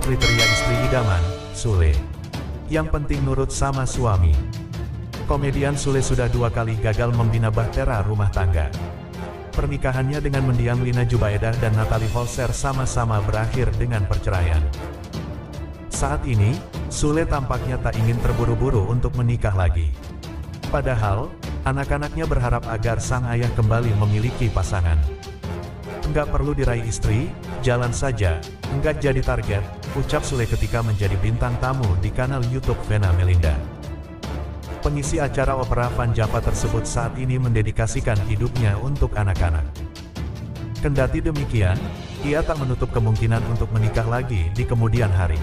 soal kriteria istri idaman, Sule. Yang penting nurut sama suami. Komedian Sule sudah 2 kali gagal membina bahtera rumah tangga. Pernikahannya dengan mendiang Lina Jubaedah dan Natalie Holzer sama-sama berakhir dengan perceraian. Saat ini, Sule tampaknya tak ingin terburu-buru untuk menikah lagi. Padahal, anak-anaknya berharap agar sang ayah kembali memiliki pasangan. Enggak perlu diraih istri, jalan saja, enggak jadi target, ucap Sule ketika menjadi bintang tamu di kanal YouTube Vena Melinda. Pengisi acara opera Van Java tersebut saat ini mendedikasikan hidupnya untuk anak-anak. Kendati demikian, ia tak menutup kemungkinan untuk menikah lagi di kemudian hari.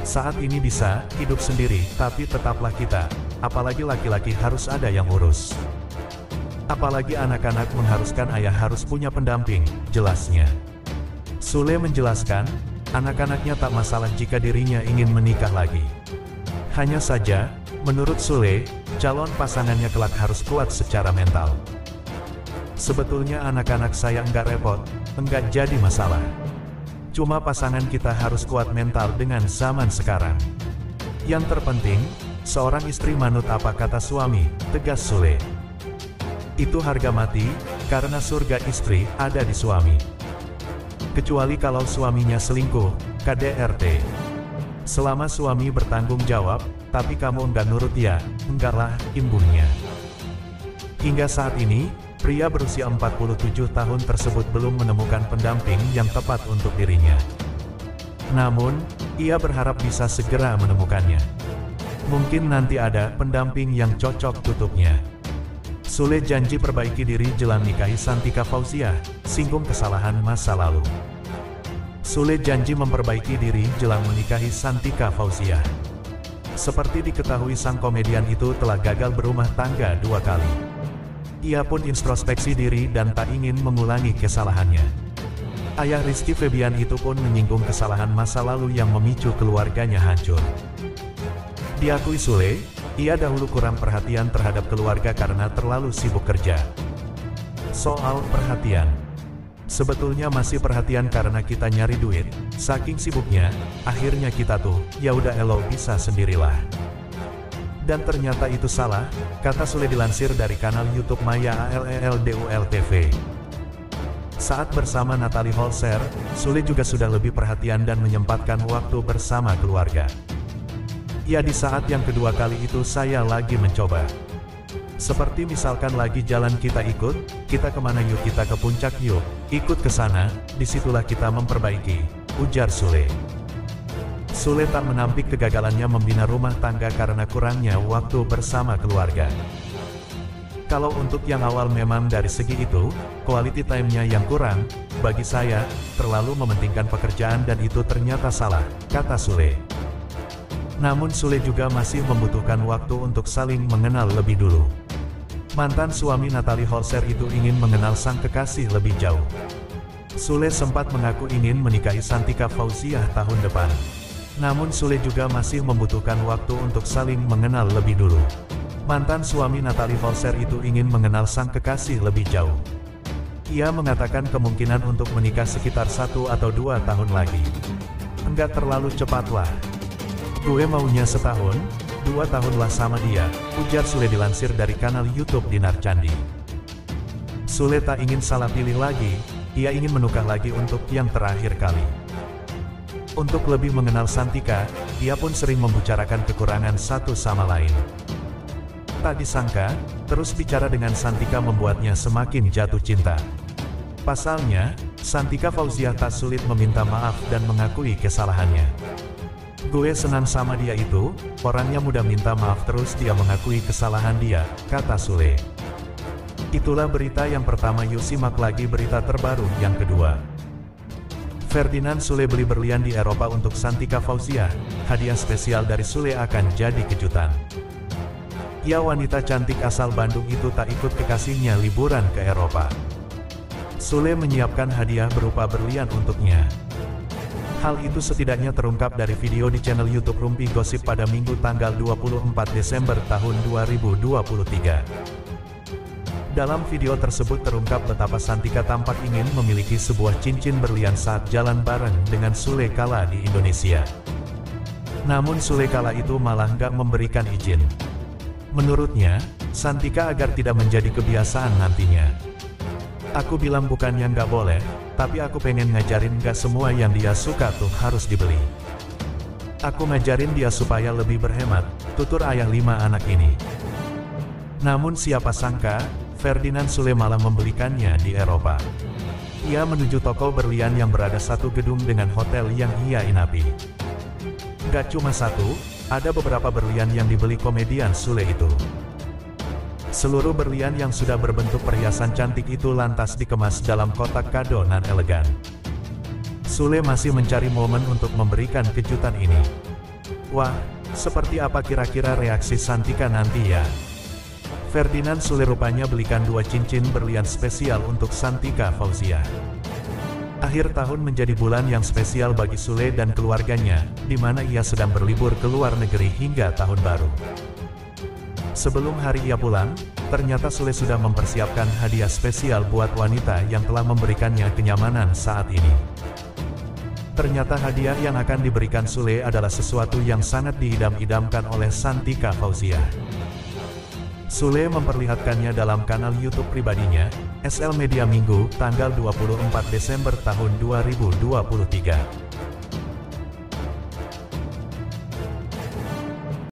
Saat ini bisa hidup sendiri, tapi tetaplah kita, apalagi laki-laki harus ada yang urus. Apalagi anak-anak mengharuskan ayah harus punya pendamping, jelasnya. Sule menjelaskan, anak-anaknya tak masalah jika dirinya ingin menikah lagi. Hanya saja, menurut Sule, calon pasangannya kelak harus kuat secara mental. Sebetulnya anak-anak saya enggak repot, enggak jadi masalah. Cuma pasangan kita harus kuat mental dengan zaman sekarang. Yang terpenting, seorang istri manut apa kata suami, tegas Sule. Itu harga mati, karena surga istri ada di suami. Kecuali kalau suaminya selingkuh, KDRT. Selama suami bertanggung jawab, tapi kamu enggak nurut ya, enggaklah, imbuhnya. Hingga saat ini, pria berusia 47 tahun tersebut belum menemukan pendamping yang tepat untuk dirinya. Namun, ia berharap bisa segera menemukannya. Mungkin nanti ada pendamping yang cocok tutupnya. Sule janji perbaiki diri jelang nikahi Santika Fauziah, singgung kesalahan masa lalu. Sule janji memperbaiki diri jelang menikahi Santika Fauziah. Seperti diketahui sang komedian itu telah gagal berumah tangga 2 kali. Ia pun introspeksi diri dan tak ingin mengulangi kesalahannya. Ayah Rizky Febian itu pun menyinggung kesalahan masa lalu yang memicu keluarganya hancur. Diakui Sule, ia dahulu kurang perhatian terhadap keluarga karena terlalu sibuk kerja. Soal perhatian, sebetulnya masih perhatian karena kita nyari duit, saking sibuknya, akhirnya kita tuh, ya udah elo bisa sendirilah. Dan ternyata itu salah, kata Sule dilansir dari kanal YouTube Maya ALELDUL TV. Saat bersama Natalie Holzer, Sule juga sudah lebih perhatian dan menyempatkan waktu bersama keluarga. Ya di saat yang kedua kali itu saya lagi mencoba. Seperti misalkan lagi jalan kita ikut, kita kemana yuk kita ke puncak yuk, ikut ke sana, disitulah kita memperbaiki, ujar Sule. Sule tak menampik kegagalannya membina rumah tangga karena kurangnya waktu bersama keluarga. Kalau untuk yang awal memang dari segi itu, quality time-nya yang kurang, bagi saya, terlalu mementingkan pekerjaan dan itu ternyata salah, kata Sule. Namun Sule juga masih membutuhkan waktu untuk saling mengenal lebih dulu. Mantan suami Natalie Holzer itu ingin mengenal sang kekasih lebih jauh. Sule sempat mengaku ingin menikahi Santika Fauziah tahun depan. Namun Sule juga masih membutuhkan waktu untuk saling mengenal lebih dulu. Mantan suami Natalie Holzer itu ingin mengenal sang kekasih lebih jauh. Ia mengatakan kemungkinan untuk menikah sekitar 1 atau 2 tahun lagi. Enggak terlalu cepat lah. Gue maunya setahun, 2 tahun lah sama dia, ujar Sule dilansir dari kanal YouTube Dinar Candi. Sule tak ingin salah pilih lagi, ia ingin menukar lagi untuk yang terakhir kali. Untuk lebih mengenal Santika, ia pun sering membicarakan kekurangan satu sama lain. Tak disangka, terus bicara dengan Santika membuatnya semakin jatuh cinta. Pasalnya, Santika Fauziah tak sulit meminta maaf dan mengakui kesalahannya. Gue senang sama dia itu, orangnya mudah minta maaf terus dia mengakui kesalahan dia, kata Sule. Itulah berita yang pertama, yuk simak lagi berita terbaru yang kedua. Ferdinand Sule beli berlian di Eropa untuk Santika Fauziah, hadiah spesial dari Sule akan jadi kejutan. Ya wanita cantik asal Bandung itu tak ikut kekasihnya liburan ke Eropa. Sule menyiapkan hadiah berupa berlian untuknya. Hal itu setidaknya terungkap dari video di channel YouTube Rumpi Gosip pada Minggu tanggal 24 Desember tahun 2023. Dalam video tersebut terungkap betapa Santika tampak ingin memiliki sebuah cincin berlian saat jalan bareng dengan Sule kala di Indonesia. Namun Sule kala itu malah nggak memberikan izin. Menurutnya, Santika agar tidak menjadi kebiasaan nantinya. Aku bilang bukannya nggak boleh, tapi aku pengen ngajarin nggak semua yang dia suka tuh harus dibeli. Aku ngajarin dia supaya lebih berhemat, tutur ayah 5 anak ini. Namun siapa sangka, Ferdinand Sule malah membelikannya di Eropa. Ia menuju toko berlian yang berada satu gedung dengan hotel yang ia inapi. Gak cuma satu, ada beberapa berlian yang dibeli komedian Sule itu. Seluruh berlian yang sudah berbentuk perhiasan cantik itu lantas dikemas dalam kotak kado nan elegan. Sule masih mencari momen untuk memberikan kejutan ini. Wah, seperti apa kira-kira reaksi Santika nanti ya? Ferdinand Sule rupanya belikan 2 cincin berlian spesial untuk Santika Fauziah. Akhir tahun menjadi bulan yang spesial bagi Sule dan keluarganya, di mana ia sedang berlibur ke luar negeri hingga tahun baru. Sebelum hari ia pulang, ternyata Sule sudah mempersiapkan hadiah spesial buat wanita yang telah memberikannya kenyamanan saat ini. Ternyata hadiah yang akan diberikan Sule adalah sesuatu yang sangat diidam-idamkan oleh Santika Fauziah. Sule memperlihatkannya dalam kanal YouTube pribadinya, SL Media Minggu, tanggal 24 Desember tahun 2023.